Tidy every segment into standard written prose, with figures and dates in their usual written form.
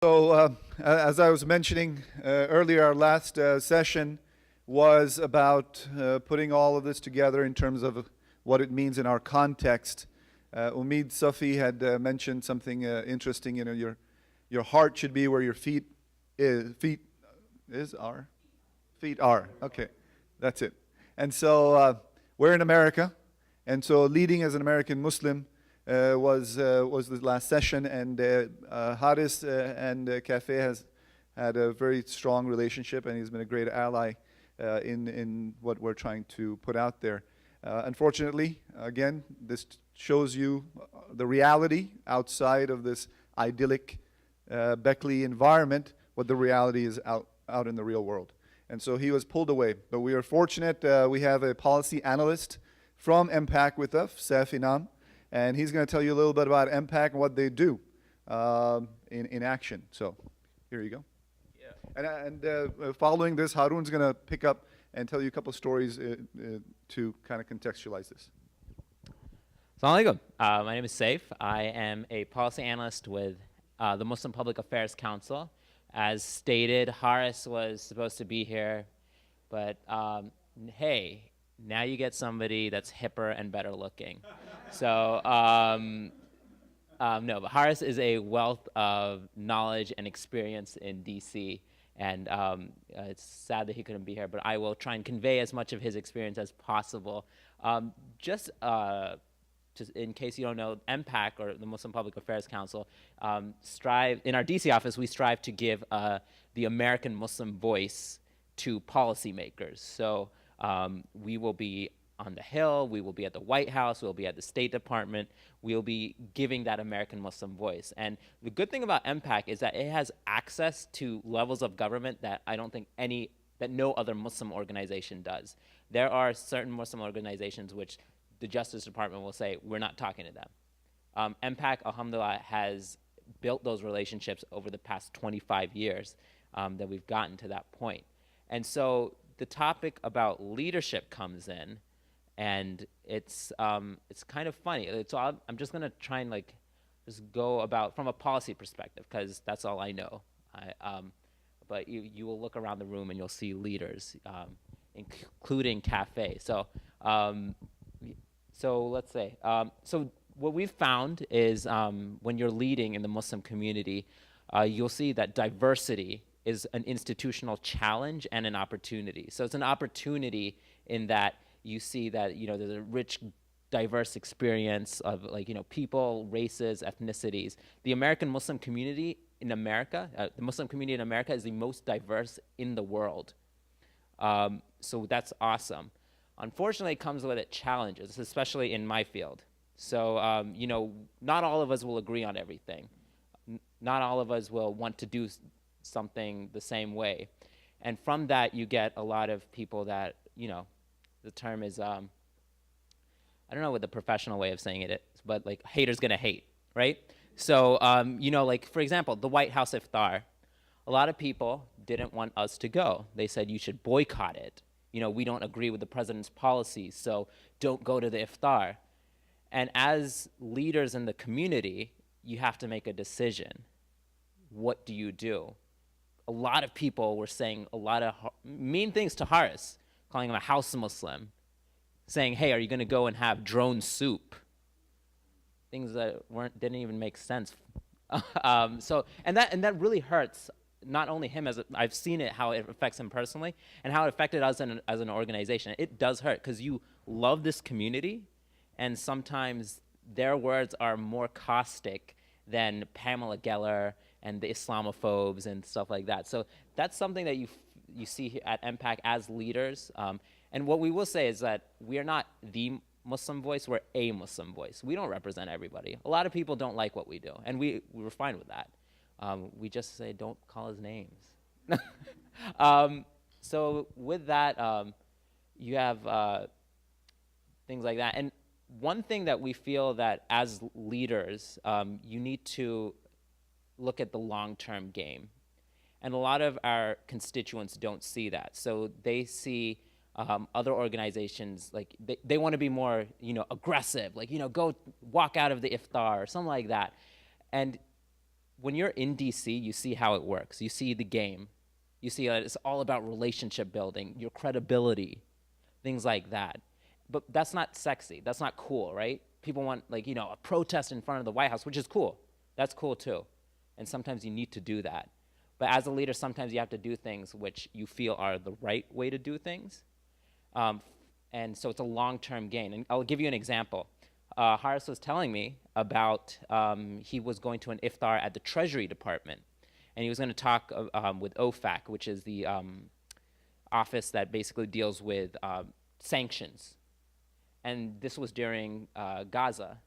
As I was mentioning earlier, our last session was about putting all of this together in terms of what it means in our context. Umid Safi had mentioned something interesting. You know, your heart should be where your feet are. Okay, that's it. And so we're in America, and so leading as an American Muslim was the last session, and Haris and Cafe has had a very strong relationship, and he's been a great ally in what we're trying to put out there. Unfortunately, again, this shows you the reality outside of this idyllic Beckley environment, what the reality is out in the real world. And so he was pulled away. But we are fortunate we have a policy analyst from MPAC with us, Saif Inam, and he's going to tell you a little bit about MPAC and what they do in action. So here you go. Yeah. And following this, Harun's going to pick up and tell you a couple of stories to kind of contextualize this. Assalamu alaikum. My name is Saif. I am a policy analyst with the Muslim Public Affairs Council. As stated, Haris was supposed to be here, but hey, now you get somebody that's hipper and better looking. So no, but Haris is a wealth of knowledge and experience in DC, and it's sad that he couldn't be here, but I will try and convey as much of his experience as possible. Just in case you don't know, MPAC, or the Muslim Public Affairs Council, in our DC office, we strive to give the American Muslim voice to policymakers. So we will be on the Hill, we will be at the White House, we'll be at the State Department, we'll be giving that American Muslim voice. And the good thing about MPAC is that it has access to levels of government that I don't think that no other Muslim organization does. There are certain Muslim organizations which the Justice Department will say, we're not talking to them. MPAC, alhamdulillah, has built those relationships over the past 25 years that we've gotten to that point. And so the topic about leadership comes in, and it's kind of funny. So I'm just gonna try and just go about from a policy perspective, because that's all I know. But you will look around the room and you'll see leaders, including Cafe. So let's say, so what we've found is when you're leading in the Muslim community, you'll see that diversity is an institutional challenge and an opportunity. So it's an opportunity in that you see that there's a rich, diverse experience of people, races, ethnicities. The American Muslim community in America, the Muslim community in America is the most diverse in the world. So that's awesome. Unfortunately, it comes with its challenges, especially in my field. So, not all of us will agree on everything. Not all of us will want to do something the same way. And from that, you get a lot of people that, the term is, I don't know what the professional way of saying it is, but haters gonna hate, right? So, for example, the White House iftar. A lot of people didn't want us to go. They said you should boycott it. We don't agree with the president's policies, so don't go to the iftar. And as leaders in the community, you have to make a decision. What do you do? A lot of people were saying a lot of mean things to Haris, calling him a house Muslim, saying, hey, are you gonna go and have drone soup? Things that didn't even make sense. And that really hurts. Not only him, as I've seen it, how it affects him personally, and how it affected us as an organization. It does hurt, because you love this community, and sometimes their words are more caustic than Pamela Geller and the Islamophobes and stuff like that. So that's something that you see at MPAC as leaders. And what we will say is that we are not the Muslim voice, we're a Muslim voice. We don't represent everybody. A lot of people don't like what we do, and we were fine with that. We just say, don't call us names. So with that, you have things like that. And one thing that we feel that as leaders, you need to look at the long-term game. And a lot of our constituents don't see that. So they see other organizations, they want to be more, aggressive, go walk out of the iftar or something like that. And when you're in DC, you see how it works. You see the game. You see that it's all about relationship building, your credibility, things like that. But that's not sexy. That's not cool, right? People want, like, you know, a protest in front of the White House, which is cool. That's cool too. And sometimes you need to do that. But as a leader, sometimes you have to do things which you feel are the right way to do things. And so it's a long-term gain. And I'll give you an example. Haris was telling me about he was going to an iftar at the Treasury Department. And he was going to talk with OFAC, which is the office that basically deals with sanctions. And this was during Gaza.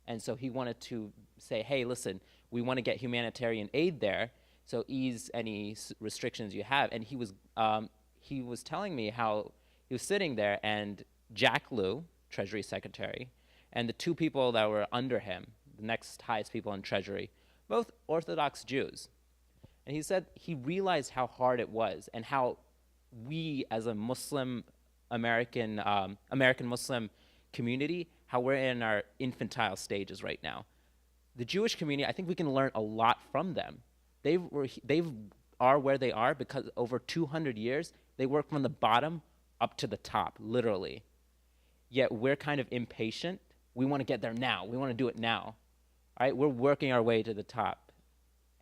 And so he wanted to say, hey, listen, we want to get humanitarian aid there, so ease any restrictions you have. And he was telling me how he was sitting there, and Jack Lew, Treasury Secretary, and the two people that were under him, the next highest people in Treasury, both Orthodox Jews. And he said he realized how hard it was and how we as a Muslim American Muslim community, how we're in our infantile stages right now. The Jewish community, I think we can learn a lot from them. They are where they are because over 200 years, they work from the bottom up to the top, literally. Yet we're kind of impatient. We want to get there now. We want to do it now. All right? We're working our way to the top,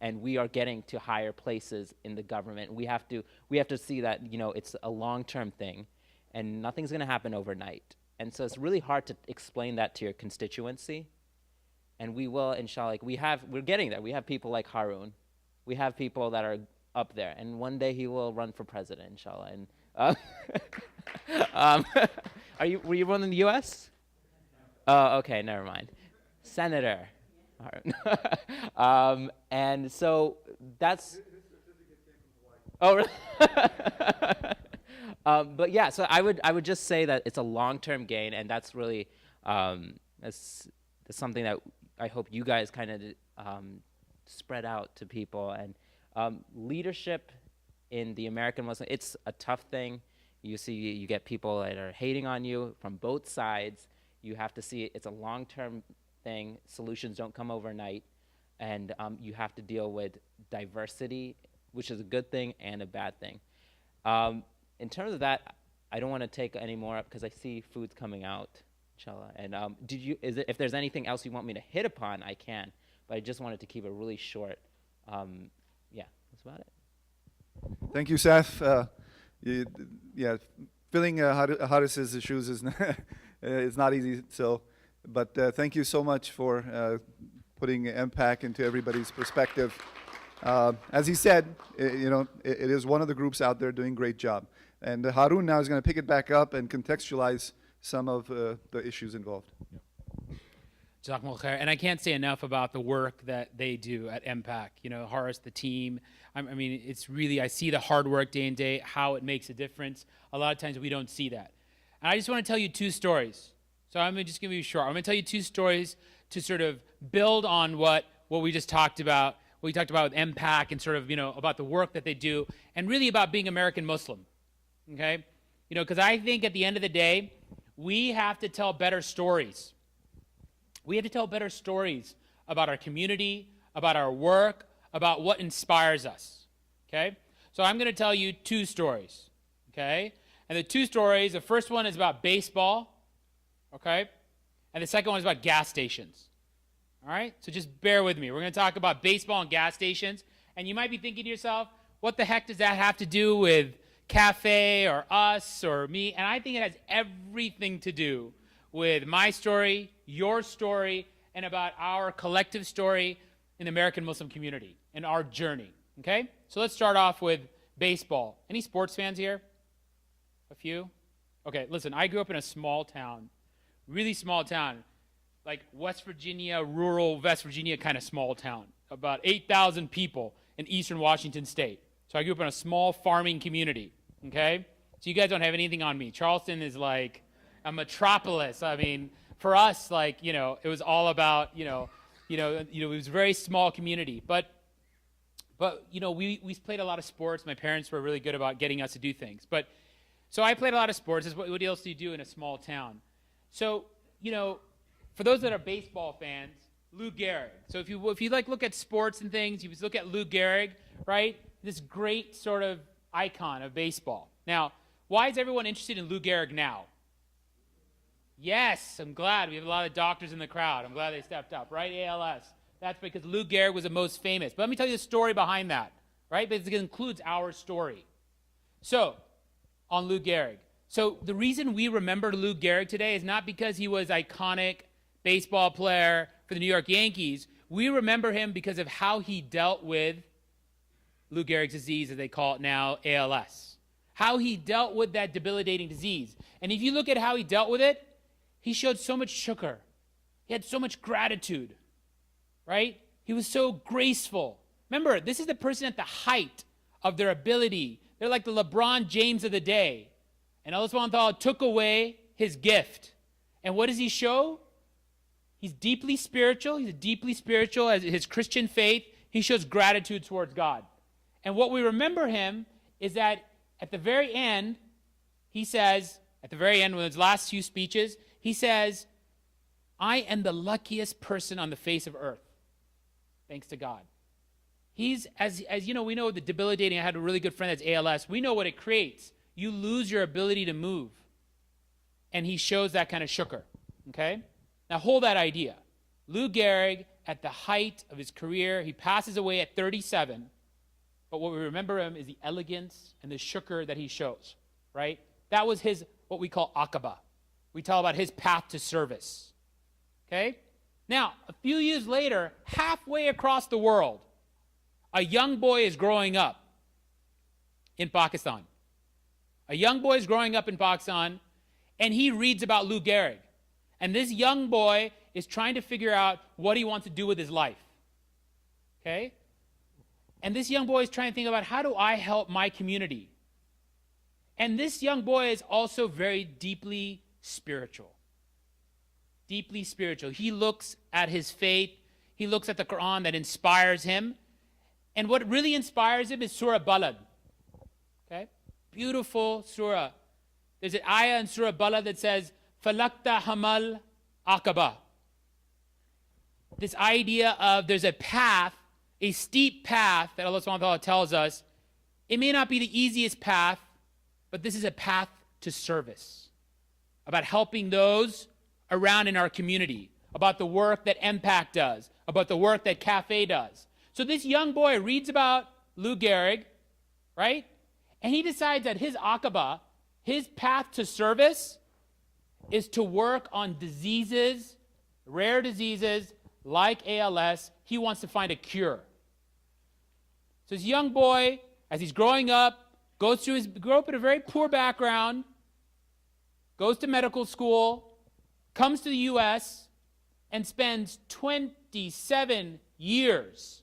and we are getting to higher places in the government. We have to see that, you know, it's a long-term thing, and nothing's going to happen overnight. And so it's really hard to explain that to your constituency. And we will, inshallah, like we're getting there. We have people like Harun. We have people that are up there. And one day he will run for president, inshallah. And were you born in the U.S.? Oh, okay, never mind. Senator. And so that's. Oh, really? But yeah, so I would just say that it's a long-term gain, and that's really that's something that I hope you guys kind of spread out to people. And leadership in the American Muslim, it's a tough thing. You get people that are hating on you from both sides. You have to see it's a long-term thing. Solutions don't come overnight, and you have to deal with diversity, which is a good thing and a bad thing. In terms of that, I don't want to take any more up because I see food's coming out, inshallah. And if there's anything else you want me to hit upon, I can. But I just wanted to keep it really short. Yeah, that's about it. Thank you, Seth. Filling Haris's shoes is is not easy. So, but thank you so much for putting MPAC into everybody's perspective. As he said, it is one of the groups out there doing a great job. And Harun now is going to pick it back up and contextualize some of the issues involved. Jazakumullah khair. And I can't say enough about the work that they do at MPAC. You know, Haris, the team. I mean, it's really, I see the hard work day in day, how it makes a difference. A lot of times we don't see that. And I just want to tell you two stories. So I'm just going to be short. I'm going to tell you two stories to sort of build on what we just talked about. We talked about with MPAC and sort of, about the work that they do and really about being American Muslim. Okay? Because I think at the end of the day, we have to tell better stories. We have to tell better stories about our community, about our work, about what inspires us. Okay? So I'm going to tell you two stories. Okay? And the two stories, the first one is about baseball. Okay? And the second one is about gas stations. All right? So just bear with me. We're going to talk about baseball and gas stations. And you might be thinking to yourself, what the heck does that have to do with Cafe or us or me? And I think it has everything to do with my story, your story, and about our collective story in the American Muslim community and our journey. Okay? So let's start off with baseball. Any sports fans here? A few? Okay, listen, I grew up in a small town, really small town, like West Virginia, rural West Virginia kind of small town, about 8,000 people in eastern Washington state. So I grew up in a small farming community, okay? So you guys don't have anything on me. Charleston is like a metropolis. I mean, for us, like, it was all about, it was a very small community. But we played a lot of sports. My parents were really good about getting us to do things. So I played a lot of sports. What else do you do in a small town? So, for those that are baseball fans, Lou Gehrig. So if you like look at sports and things, you look at Lou Gehrig, right? This great sort of icon of baseball. Now, why is everyone interested in Lou Gehrig now? Yes, I'm glad. We have a lot of doctors in the crowd. I'm glad they stepped up, right? ALS. That's because Lou Gehrig was the most famous. But let me tell you the story behind that, right? Because it includes our story. So, on Lou Gehrig. So the reason we remember Lou Gehrig today is not because he was iconic baseball player for the New York Yankees. We remember him because of how he dealt with Lou Gehrig's disease, as they call it now, ALS. How he dealt with that debilitating disease. And if you look at how he dealt with it, he showed so much shukr. He had so much gratitude, right? He was so graceful. Remember, this is the person at the height of their ability. They're like the LeBron James of the day. And Allah subhanahu wa ta'ala took away his gift. And what does he show? He's deeply spiritual. He's deeply spiritual as his Christian faith. He shows gratitude towards God. And what we remember him is that at the very end, he says, at the very end, with his last few speeches, he says, I am the luckiest person on the face of earth, thanks to God. He's, as you know, we know the debilitating, I had a really good friend that's ALS. We know what it creates. You lose your ability to move. And he shows that kind of shukr, okay? Now hold that idea. Lou Gehrig, at the height of his career, he passes away at 37. But what we remember him is the elegance and the shukr that he shows, right? That was his, what we call aqaba. We tell about his path to service, okay? Now, a few years later, halfway across the world, a young boy is growing up in Pakistan. A young boy is growing up in Pakistan, and he reads about Lou Gehrig. And this young boy is trying to figure out what he wants to do with his life, okay? And this young boy is trying to think about, how do I help my community? And this young boy is also very deeply spiritual. Deeply spiritual. He looks at his faith. He looks at the Quran that inspires him. And what really inspires him is Surah Balad. Okay? Beautiful surah. There's an ayah in Surah Balad that says, Falakta Hamal Aqaba. This idea of there's a path, a steep path that Allah subhanahu wa ta'ala tells us. It may not be the easiest path, but this is a path to service. About helping those around in our community. About the work that Impact does. About the work that Cafe does. So this young boy reads about Lou Gehrig, right? And he decides that his aqaba, his path to service, is to work on diseases, rare diseases like ALS. He wants to find a cure. So this young boy, as he's growing up, grew up in a very poor background, goes to medical school, comes to the U.S., and spends 27 years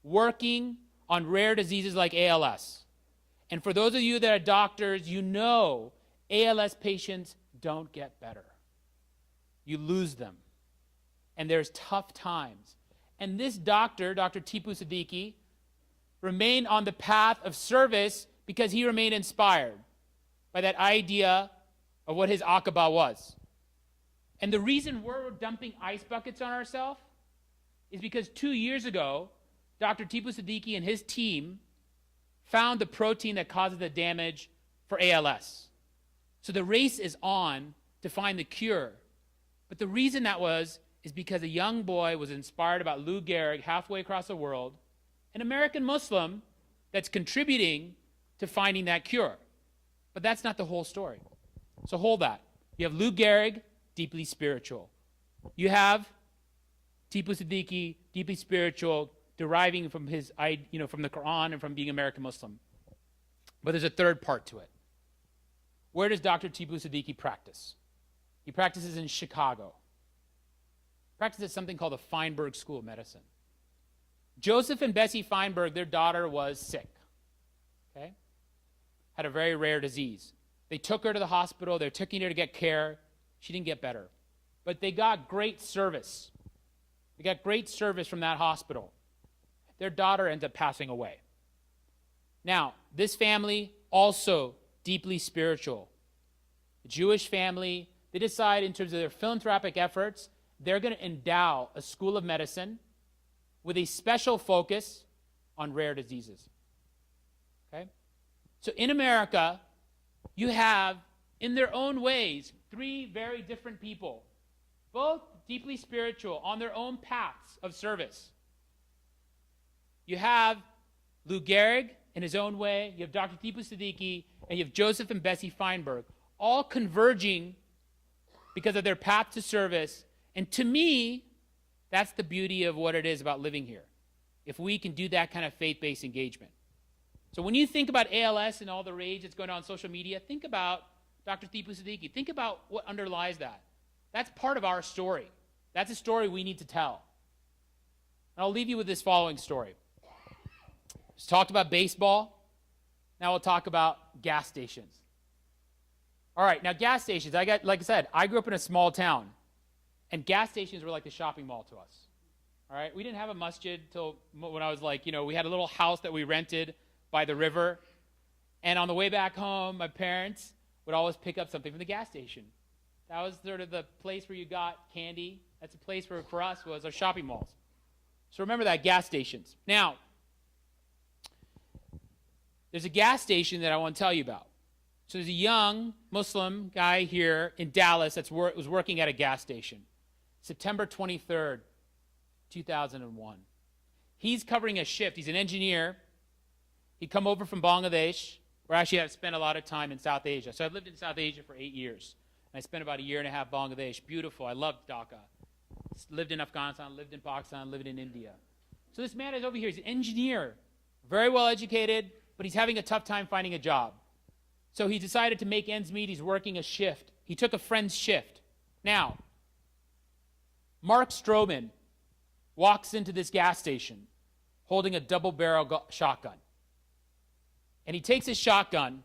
working on rare diseases like ALS. And for those of you that are doctors, you know ALS patients don't get better. You lose them. And there's tough times. And this doctor, Dr. Tipu Siddiqui, remained on the path of service because he remained inspired by that idea of what his aqaba was. And the reason we're dumping ice buckets on ourselves is because 2 years ago, Dr. Tipu Siddiqui and his team found the protein that causes the damage for ALS. So the race is on to find the cure. But the reason that was is because a young boy was inspired about Lou Gehrig halfway across the world, an American Muslim that's contributing to finding that cure. But that's not the whole story. So hold that. You have Lou Gehrig, deeply spiritual. You have Tipu Siddiqui, deeply spiritual, deriving from his, from the Quran and from being American Muslim. But there's a third part to it. Where does Dr. Tipu Siddiqui practice? He practices in Chicago. He practices at something called the Feinberg School of Medicine. Joseph and Bessie Feinberg, their daughter was sick. Okay? Had a very rare disease. They took her to the hospital. They're taking her to get care. She didn't get better. But they got great service. They got great service from that hospital. Their daughter ends up passing away. Now, this family also deeply spiritual. The Jewish family, they decide in terms of their philanthropic efforts, they're going to endow a school of medicine with a special focus on rare diseases. Okay? So in America, you have, in their own ways, three very different people, both deeply spiritual, on their own paths of service. You have Lou Gehrig in his own way, you have Dr. Tipu Siddiqui, and you have Joseph and Bessie Feinberg, all converging because of their path to service. And to me, that's the beauty of what it is about living here, if we can do that kind of faith-based engagement. So when you think about ALS and all the rage that's going on social media, think about Dr. Tipu Siddiqui. Think about what underlies that. That's part of our story. That's a story we need to tell. And I'll leave you with this following story. Just talked about baseball. Now we'll talk about gas stations. All right, now gas stations. Like I said, I grew up in a small town, and gas stations were like the shopping mall to us. All right, we didn't have a masjid till when I was like, we had a little house that we rented by the river, and on the way back home, my parents would always pick up something from the gas station. That was sort of the place where you got candy. That's a place where, for us, was our shopping malls. So remember that, gas stations. Now, there's a gas station that I want to tell you about. So there's a young Muslim guy here in Dallas that was working at a gas station. September 23rd, 2001. He's covering a shift. He's an engineer. He'd come over from Bangladesh, where actually I've spent a lot of time in South Asia. So I've lived in South Asia for 8 years. And I spent about 1.5 years in Bangladesh. Beautiful. I loved Dhaka. Lived in Afghanistan, lived in Pakistan, lived in India. So this man is over here. He's an engineer, very well educated, but he's having a tough time finding a job. So he decided to make ends meet. He's working a shift. He took a friend's shift. Now, Mark Stroman walks into this gas station holding a double-barrel shotgun. And he takes his shotgun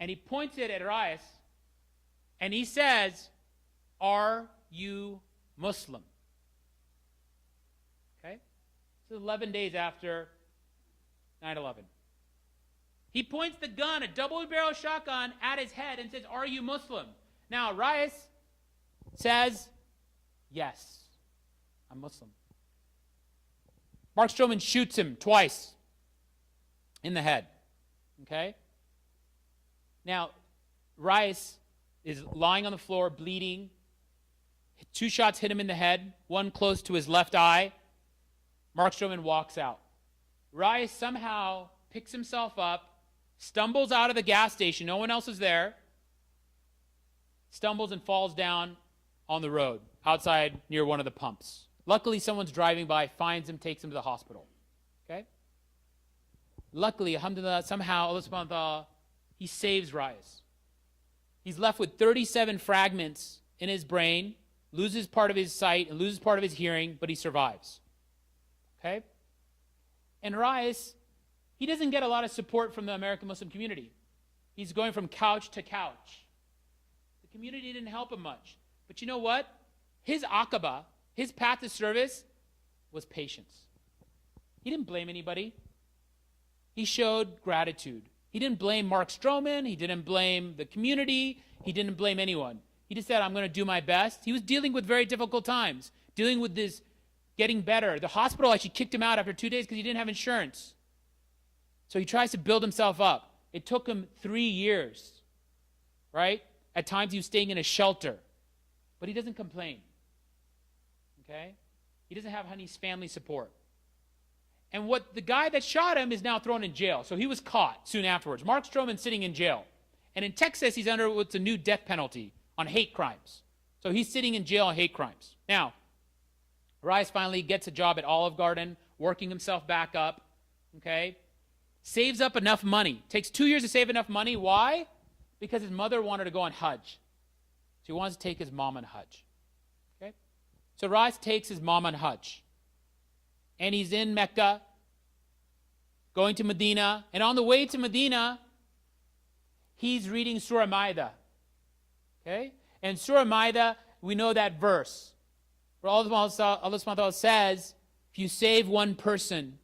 and he points it at Reyes and he says, "Are you Muslim?" Okay? This is 11 days after 9/11. He points the gun, a double-barrel shotgun, at his head and says, "Are you Muslim?" Now, Reyes says, "Yes, I'm Muslim." Mark Stroman shoots him twice in the head. Okay? Now, Reyes is lying on the floor, bleeding. 2 shots hit him in the head, one close to his left eye. Mark Stroman walks out. Reyes somehow picks himself up, stumbles out of the gas station. No one else is there. Stumbles and falls down on the road outside near one of the pumps. Luckily, someone's driving by, finds him, takes him to the hospital. Okay? Luckily, alhamdulillah, somehow, Allah subhanahu wa ta'ala, he saves Reyes. He's left with 37 fragments in his brain, loses part of his sight and loses part of his hearing, but he survives. Okay? And Reyes, he doesn't get a lot of support from the American Muslim community. He's going from couch to couch. The community didn't help him much. But you know what? His aqaba, his path to service, was patience. He didn't blame anybody. He showed gratitude. He didn't blame Mark Stroman. He didn't blame the community. He didn't blame anyone. He just said, "I'm going to do my best." He was dealing with very difficult times, dealing with this getting better. The hospital actually kicked him out after 2 days because he didn't have insurance. So he tries to build himself up. It took him 3 years, right? At times he was staying in a shelter, but he doesn't complain, okay? He doesn't have his family support. And what the guy that shot him is now thrown in jail. So he was caught soon afterwards. Mark Stroman's sitting in jail. And in Texas, he's under what's a new death penalty on hate crimes. So he's sitting in jail on hate crimes. Now, Reyes finally gets a job at Olive Garden, working himself back up, okay? Saves up enough money. Takes 2 years to save enough money. Why? Because his mother wanted to go on Hajj. So he wants to take his mom on Hajj. Okay? So Reyes takes his mom on Hajj. And he's in Mecca, going to Medina. And on the way to Medina, he's reading Surah Ma'idah. Okay? And Surah Ma'idah, we know that verse. Where Allah subhanahu wa ta'ala says, if you save one person,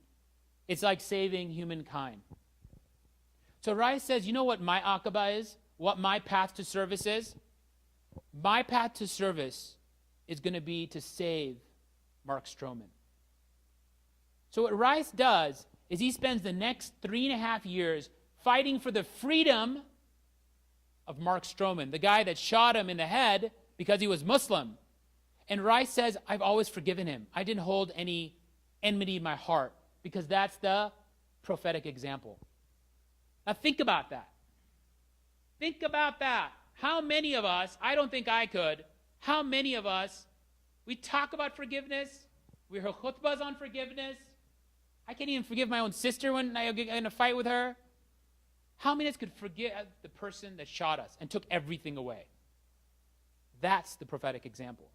it's like saving humankind. So Reyes says, you know what my aqaba is? What my path to service is? My path to service is going to be to save Mark Stroman. So what Rice does is he spends the next 3.5 years fighting for the freedom of Mark Stroman, the guy that shot him in the head because he was Muslim. And Rice says, I've always forgiven him. I didn't hold any enmity in my heart, because that's the prophetic example. Now think about that. Think about that. How many of us, I don't think I could, how many of us, we talk about forgiveness, we hear khutbahs on forgiveness. I can't even forgive my own sister when I get in a fight with her. How many of us could forgive the person that shot us and took everything away? That's the prophetic example.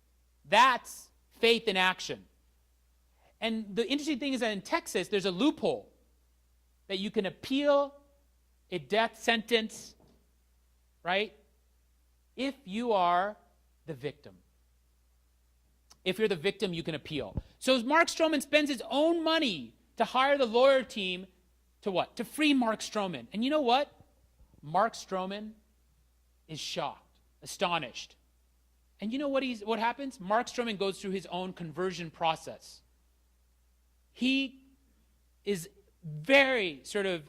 That's faith in action. And the interesting thing is that in Texas, there's a loophole that you can appeal a death sentence, right, if you are the victim. If you're the victim, you can appeal. So Mark Stroman spends his own money to hire the lawyer team to what? To free Mark Stroman. And you know what? Mark Stroman is shocked, astonished. And you know what happens? Mark Stroman goes through his own conversion process. He is very sort of,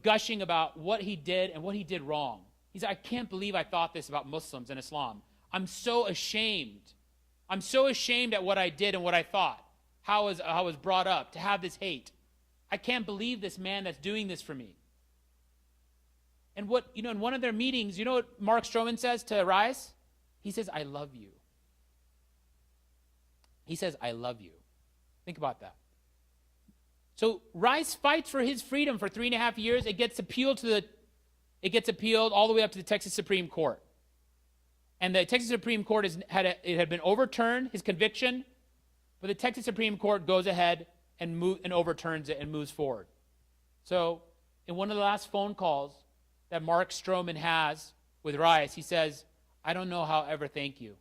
gushing about what he did and what he did wrong. He's like, I can't believe I thought this about Muslims and Islam. I'm so ashamed. I'm so ashamed at what I did and what I thought, how I was brought up to have this hate. I can't believe this man that's doing this for me. And in one of their meetings, you know what Mark Stroman says to Rice? He says, I love you. He says, I love you. Think about that. So Rice fights for his freedom for 3.5 years. It gets appealed all the way up to the Texas Supreme Court. And the Texas Supreme Court had been overturned, his conviction, but the Texas Supreme Court goes ahead and overturns it and moves forward. So in one of the last phone calls that Mark Stroman has with Rice, he says, I don't know how to ever thank you.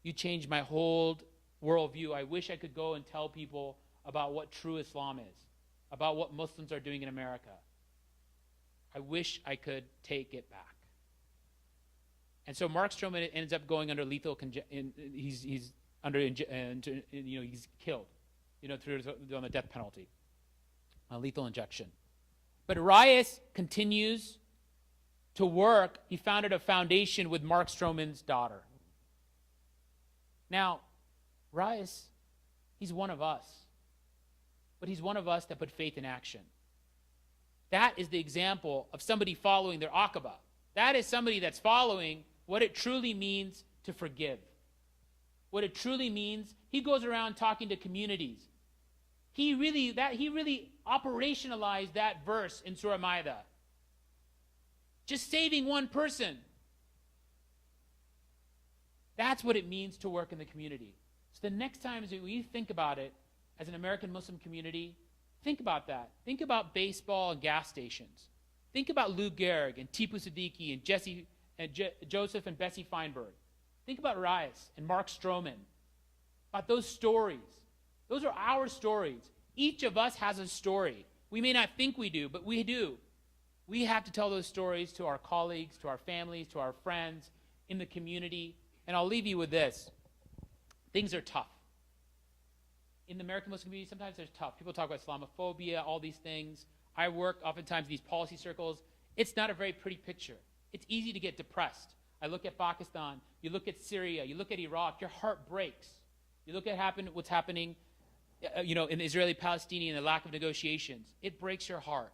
You changed my whole worldview. I wish I could go and tell people about what true Islam is, about what Muslims are doing in America. I wish I could take it back. And so Mark Stroman ends up going under lethal. He's killed, on the death penalty, a lethal injection. But Rice continues to work. He founded a foundation with Mark Stroman's daughter. Now, Rice, he's one of us. But he's one of us that put faith in action. That is the example of somebody following their akaba. That is somebody that's following what it truly means to forgive. What it truly means, he goes around talking to communities. He really operationalized that verse in Surah Ma'idah. Just saving one person. That's what it means to work in the community. So the next time when you think about it, as an American Muslim community, think about that. Think about baseball and gas stations. Think about Lou Gehrig and Tipu Siddiqui and Joseph and Bessie Feinberg. Think about Rice and Mark Stroman. About those stories. Those are our stories. Each of us has a story. We may not think we do, but we do. We have to tell those stories to our colleagues, to our families, to our friends in the community. And I'll leave you with this. Things are tough. In the American Muslim community, sometimes they're tough. People talk about Islamophobia, all these things. I work oftentimes in these policy circles. It's not a very pretty picture. It's easy to get depressed. I look at Pakistan, you look at Syria, you look at Iraq, your heart breaks. You look at what's happening in the Israeli-Palestinian, the lack of negotiations. It breaks your heart.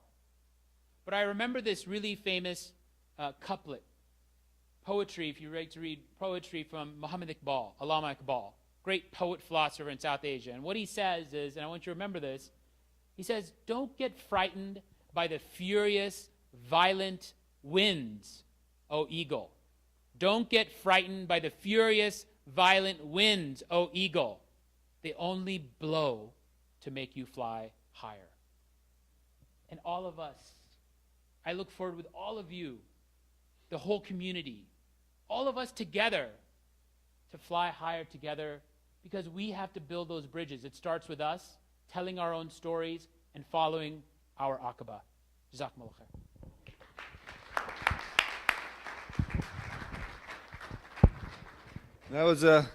But I remember this really famous couplet, poetry, if you like to read poetry from Muhammad Iqbal, Allama Iqbal, great poet philosopher in South Asia. And what he says is, and I want you to remember this, he says, don't get frightened by the furious, violent winds, O eagle. Don't get frightened by the furious, violent winds, O eagle. They only blow to make you fly higher. And all of us, I look forward with all of you, the whole community, all of us together, to fly higher together, because we have to build those bridges. It starts with us telling our own stories and following our aqaba. Jazakumullah khair. That was a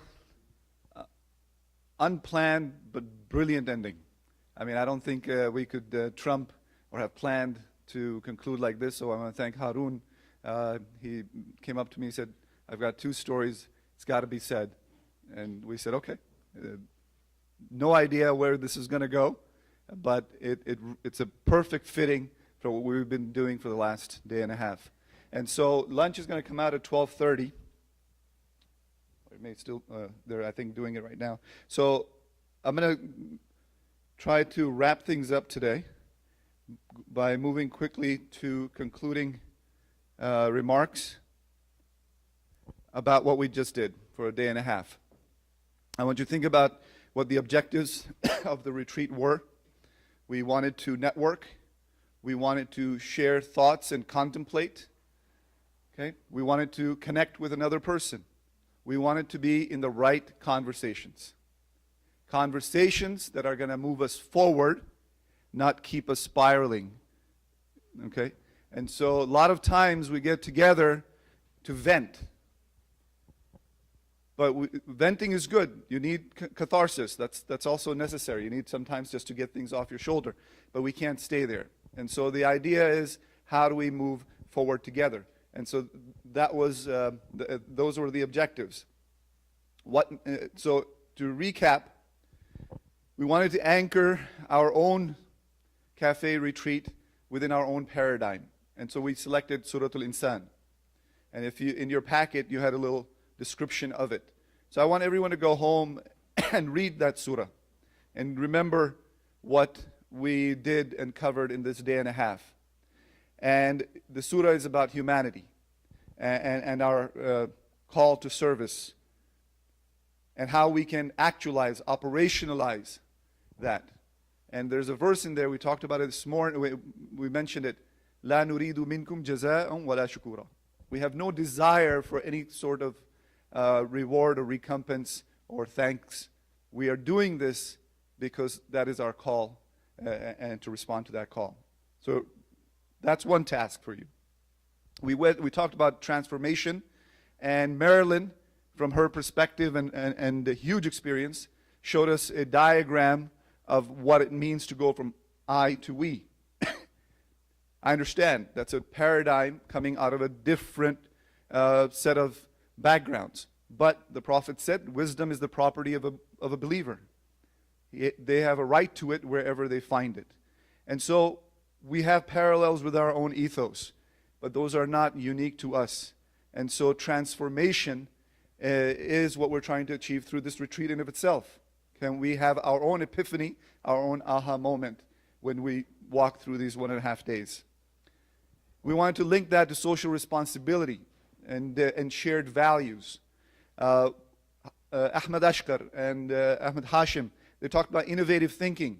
unplanned but brilliant ending. I mean, I don't think we could trump or have planned to conclude like this, so I want to thank Harun. He came up to me and said, I've got 2 stories, it's got to be said. And we said, okay. No idea where this is going to go, but it's a perfect fitting for what we've been doing for the last day and a half. And so lunch is going to come out at 12:30. It may still, they're, I think, doing it right now. So I'm going to try to wrap things up today by moving quickly to concluding remarks about what we just did for a day and a half. I want you to think about what the objectives of the retreat were. We wanted to network. We wanted to share thoughts and contemplate. Okay? We wanted to connect with another person. We wanted to be in the right conversations. Conversations that are going to move us forward, not keep us spiraling. Okay? And so a lot of times we get together to vent. But venting is good. You need catharsis. That's also necessary. You need sometimes just to get things off your shoulder. But we can't stay there. And so the idea is, how do we move forward together? And so that was those were the objectives. So to recap, we wanted to anchor our own cafe retreat within our own paradigm. And so we selected Surah Al-Insan. And if you, in your packet, you had a little description of it. So I want everyone to go home and read that surah and remember what we did and covered in this day and a half. And the surah is about humanity and our call to service and how we can actualize, operationalize that. And there's a verse in there, we talked about it this morning, we mentioned it, لا نريد منكم جزاء ولا شكورا. We have no desire for any sort of reward or recompense or thanks. We are doing this because that is our call and to respond to that call. So that's one task for you. We talked about transformation, and Marilyn, from her perspective and a huge experience, showed us a diagram of what it means to go from I to we. I understand that's a paradigm coming out of a different set of backgrounds. But the Prophet said wisdom is the property of a believer. They have a right to it wherever they find it. And so we have parallels with our own ethos, but those are not unique to us. And so transformation is what we're trying to achieve through this retreat in of itself. Can we have our own epiphany, our own aha moment when we walk through these 1.5 days? We wanted to link that to social responsibility and shared values. Ahmed Ashkar and Ahmed Hashim, they talked about innovative thinking,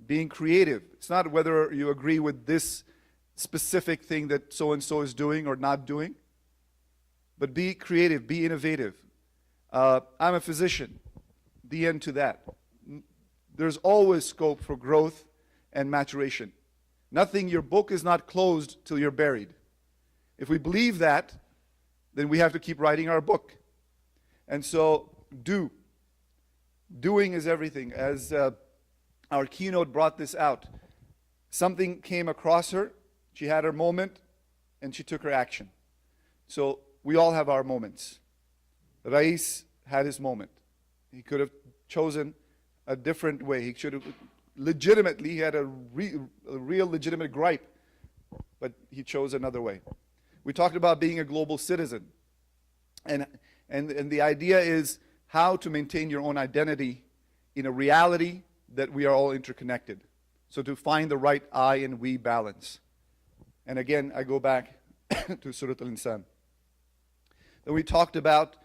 being creative. It's not whether you agree with this specific thing that so-and-so is doing or not doing, but be creative, be innovative. I'm a physician. The end to that. There's always scope for growth and maturation. Nothing, your book is not closed till you're buried. If we believe that, then we have to keep writing our book. And so, doing is everything. As our keynote brought this out, something came across her, she had her moment, and she took her action. So we all have our moments. Rais had his moment. He could have chosen a different way. He should have legitimately, he had a real legitimate gripe, but he chose another way. We talked about being a global citizen. And the idea is how to maintain your own identity in a reality that we are all interconnected. So to find the right I and we balance. And again, I go back to Surah Al-Insan. Then we talked about,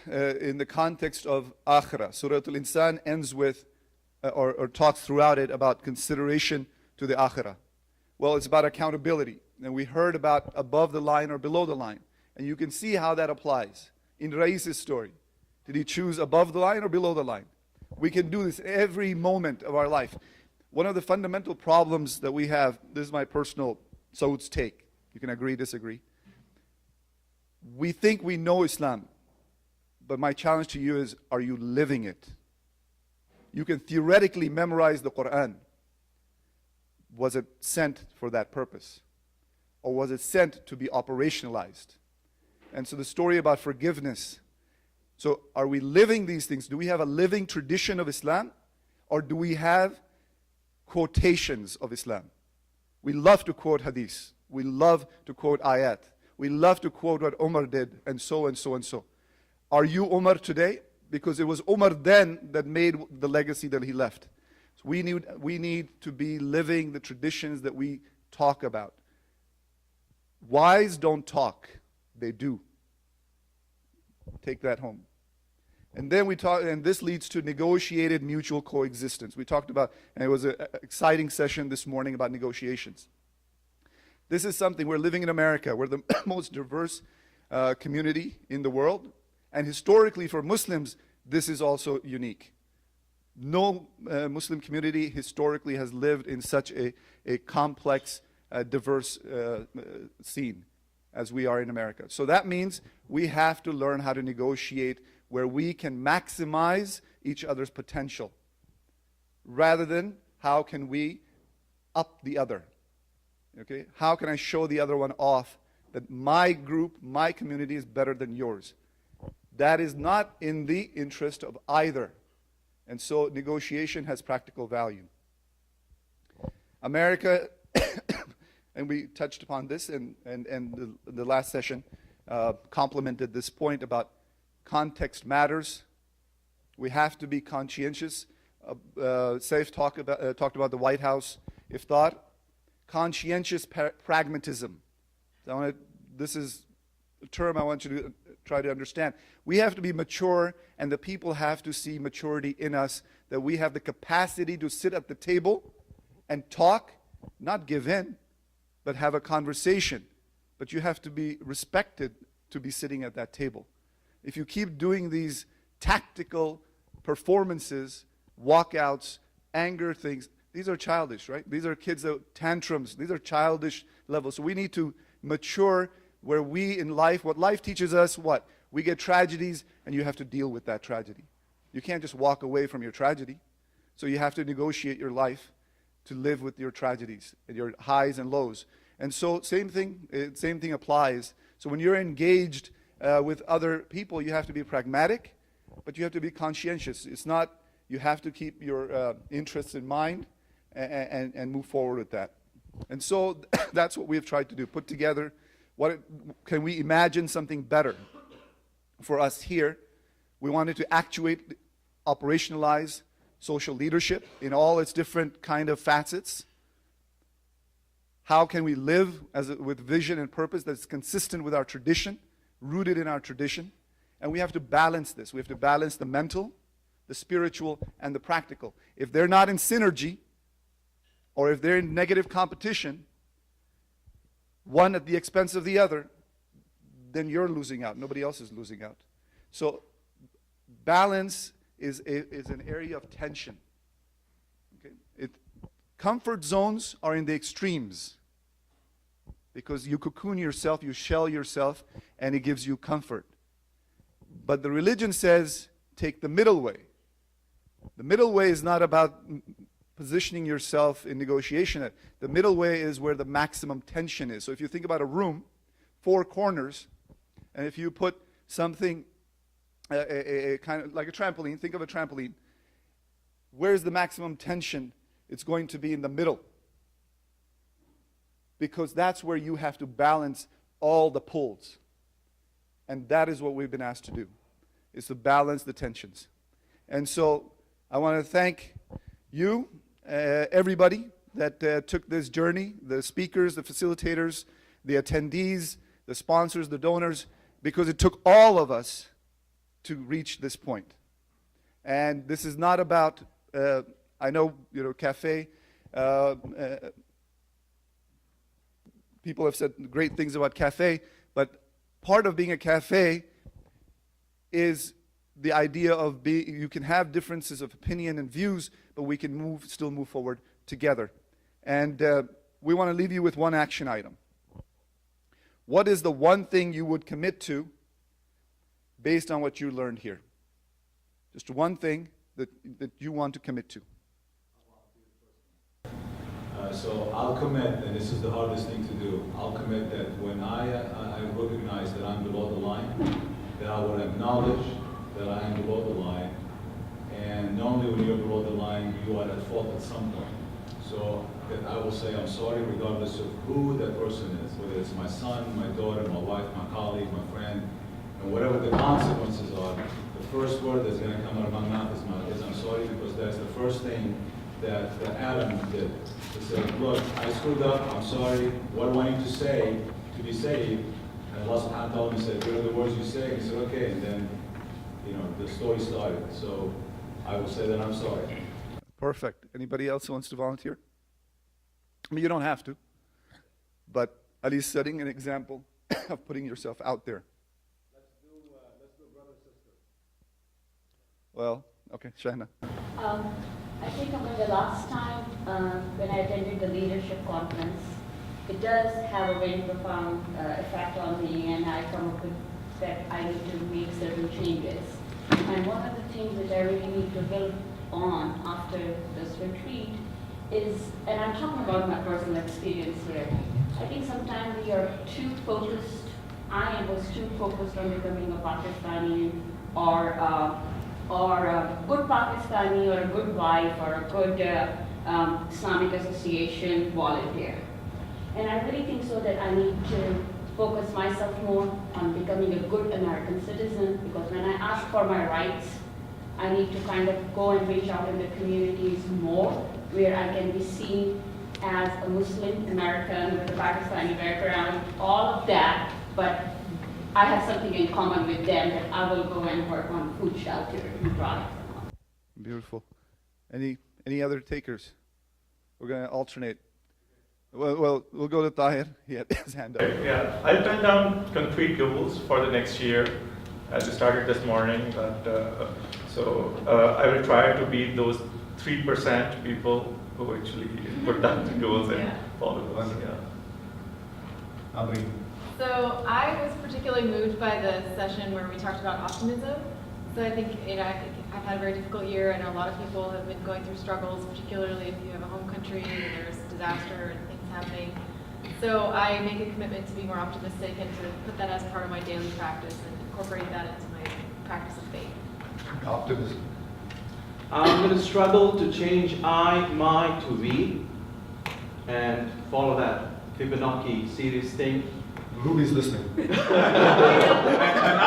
in the context of Akhirah, Surah Al-Insan ends with, or talks throughout it about consideration to the Akhirah. Well, it's about accountability. And we heard about above the line or below the line. And you can see how that applies. In Rais's story, did he choose above the line or below the line? We can do this every moment of our life. One of the fundamental problems that we have, this is my personal Saud's take. You can agree, disagree. We think we know Islam. But my challenge to you is, are you living it? You can theoretically memorize the Quran. Was it sent for that purpose? Or was it sent to be operationalized? And so the story about forgiveness. So are we living these things? Do we have a living tradition of Islam? Or do we have quotations of Islam? We love to quote hadith. We love to quote ayat. We love to quote what Umar did, and so and so and so. Are you Umar today? Because it was Umar then that made the legacy that he left. So we need to be living the traditions that we talk about. Wise don't talk, they do. Take that home. And then we talk, and this leads to negotiated mutual coexistence. We talked about, and it was an exciting session this morning about negotiations. This is something, we're living in America. We're the most diverse community in the world. And historically for Muslims, this is also unique. No Muslim community historically has lived in such a complex, diverse scene as we are in America. So that means we have to learn how to negotiate where we can maximize each other's potential, rather than how can we up the other. Okay? How can I show the other one off that my group, my community is better than yours? That is not in the interest of either. And so negotiation has practical value. America, and we touched upon this, and the last session complemented this point about context matters. We have to be conscientious. Syed talked about the White House iftar. Conscientious pragmatism. This is a term I want you to try to understand. We have to be mature, and the people have to see maturity in us, that we have the capacity to sit at the table and talk, not give in, but have a conversation. But you have to be respected to be sitting at that table. If you keep doing these tactical performances, walkouts, anger things, these are childish, right? These are kids that tantrums. These are childish levels. So we need to mature where we in life, what life teaches us, what? We get tragedies and you have to deal with that tragedy. You can't just walk away from your tragedy. So you have to negotiate your life to live with your tragedies and your highs and lows. And so same thing applies. So when you're engaged with other people, you have to be pragmatic, but you have to be conscientious. It's not, you have to keep your interests in mind and move forward with that. And so that's what we've tried to do, put together, can we imagine something better for us here? We wanted to actuate, operationalize social leadership in all its different kind of facets. How can we live with vision and purpose that's consistent with our tradition, rooted in our tradition? And we have to balance this. We have to balance the mental, the spiritual, and the practical. If they're not in synergy, or if they're in negative competition, one at the expense of the other, then you're losing out. Nobody else is losing out. So balance is an area of tension. Okay? Comfort zones are in the extremes, because you cocoon yourself, you shell yourself, and it gives you comfort. But the religion says, take the middle way. The middle way is not about positioning yourself in negotiation. The middle way is where the maximum tension is. So if you think about a room, 4 corners, and if you put something, a kind of like a trampoline, think of a trampoline, where's the maximum tension? It's going to be in the middle. Because that's where you have to balance all the pulls. And that is what we've been asked to do, is to balance the tensions. And so I want to thank you, everybody that took this journey, the speakers, the facilitators, the attendees, the sponsors, the donors, because it took all of us to reach this point. And this is not about, I know, cafe, people have said great things about cafe, but part of being a cafe is the idea of you can have differences of opinion and views, but we can still move forward together. And we want to leave you with one action item. What is the one thing you would commit to based on what you learned here. Just one thing that you want to commit to. So I'll commit, and this is the hardest thing to do, I'll commit that when I recognize that I'm below the line, that I will acknowledge that I am below the line, and normally when you're below the line, you are at fault at some point. So that I will say I'm sorry regardless of who that person is, whether it's my son, my daughter, my wife, my colleague, my friend, and whatever the consequences are, the first word that's going to come out of my mouth is I'm sorry, because that's the first thing that Adam did. He said, look, I screwed up, I'm sorry, what do I need to say to be saved? And Allah subhanahu wa ta'ala said, here are the words you say. He said, okay, and then, the story started. So I will say that I'm sorry. Perfect. Anybody else who wants to volunteer? I mean, you don't have to, but at least setting an example of putting yourself out there. Let's do brother-sister. Well, okay, Shahna. I think the last time when I attended the leadership conference, it does have a very profound effect on me, and I come up with that I need to make certain changes. And one of the things that I really need to build on after this retreat is, and I'm talking about my personal experience here, I think sometimes we are too focused, I was too focused on becoming a Pakistani or a good Pakistani or a good wife or a good Islamic Association volunteer. And I really think so that I need to focus myself more on becoming a good American citizen, because when I ask for my rights, I need to kind of go and reach out in the communities more, where I can be seen as a Muslim American with a Pakistani background, all of that, but I have something in common with them, that I will go and work on food, shelter, and products. Beautiful. Any other takers? We're going to alternate. Well, we'll go to Tahir. He had his hand up. Yeah, I'll pen down concrete goals for the next year, as we started this morning. I will try to be those 3% people who actually put down the goals and follow those. Yeah. So I was particularly moved by the session where we talked about optimism. So I think, I've had a very difficult year. I know a lot of people have been going through struggles, particularly if you have a home country and there's disaster and things happening. So I make a commitment to be more optimistic and to put that as part of my daily practice and incorporate that into my practice of faith. Optimism. I'm going to struggle to change I, my to we, and follow that Fibonacci series thing. Ruby's listening. and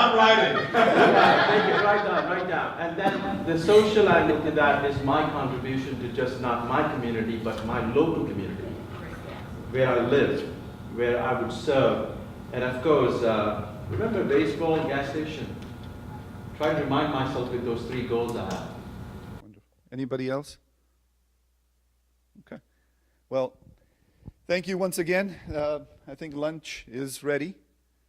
I'm writing. Yeah, write down. And then the social angle to that is my contribution to just not my community, but my local community, where I live, where I would serve. And of course, remember baseball, gas station. Try to remind myself with those 3 goals I have. Wonderful. Anybody else? Okay. Well, thank you once again. I think lunch is ready,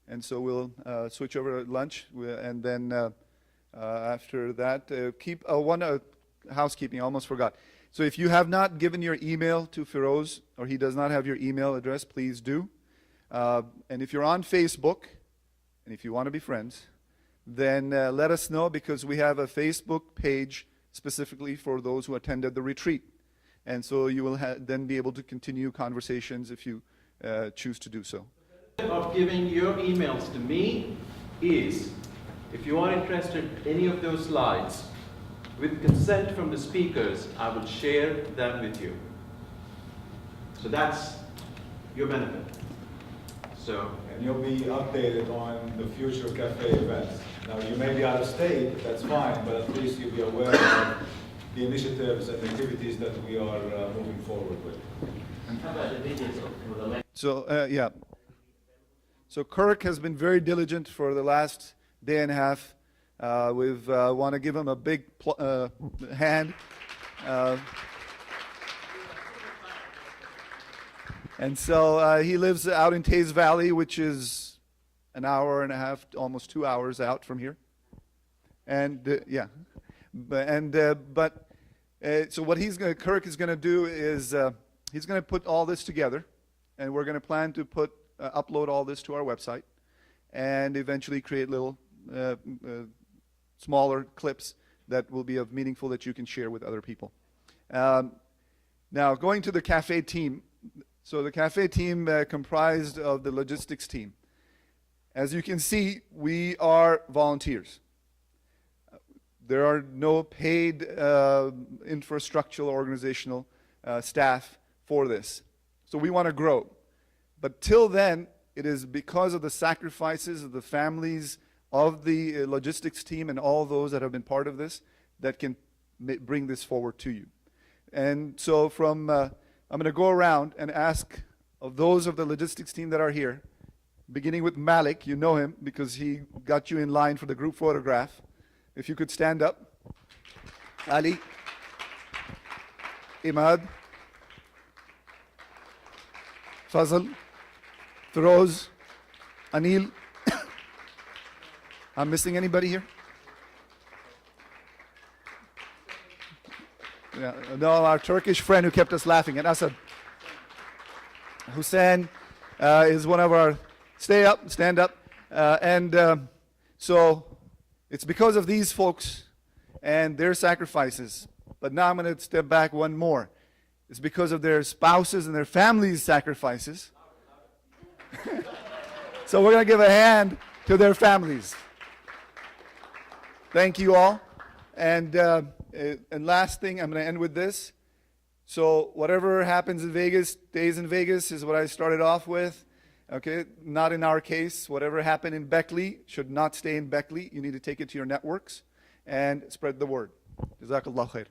and so we'll switch over to lunch, and then after that, one housekeeping. I almost forgot. So if you have not given your email to Feroz, or he does not have your email address, please do. And if you're on Facebook, and if you want to be friends, then let us know, because we have a Facebook page specifically for those who attended the retreat. And so you will then be able to continue conversations if you choose to do so. Of giving your emails to me is, if you are interested in any of those slides, with consent from the speakers, I will share them with you. So that's your benefit. So, And you'll be updated on the future cafe events. Now, you may be out of state, that's fine, but at least you'll be aware of the initiatives and activities that we are moving forward with. So, yeah. So Kirk has been very diligent for the last day and a half. We want to give him a big hand. And so he lives out in Taze Valley, which is an hour and a half, almost 2 hours out from here. And yeah, so what Kirk is going to do is he's going to put all this together, and we're going to plan to upload all this to our website, and eventually create little smaller clips that will be of meaningful that you can share with other people. Now, going to the cafe team. So the cafe team comprised of the logistics team. As you can see, we are volunteers. There are no paid infrastructural organizational staff for this. So we want to grow. But till then, it is because of the sacrifices of the families of the logistics team and all those that have been part of this that can bring this forward to you. And so I'm going to go around and ask of those of the logistics team that are here, beginning with Malik. You know him because he got you in line for the group photograph. If you could stand up. Ali, Imad, Fazl, Feroz, Anil. I'm missing anybody here? Yeah, no, our Turkish friend who kept us laughing, and Asad. Hussein is one of our, stand up. So it's because of these folks and their sacrifices. But now I'm going to step back one more. It's because of their spouses and their families' sacrifices. So we're going to give a hand to their families. Thank you all. And last thing, I'm going to end with this. So whatever happens in Vegas, stays in Vegas is what I started off with. Okay, not in our case. Whatever happened in Beckley should not stay in Beckley. You need to take it to your networks and spread the word. Jazakallah khair.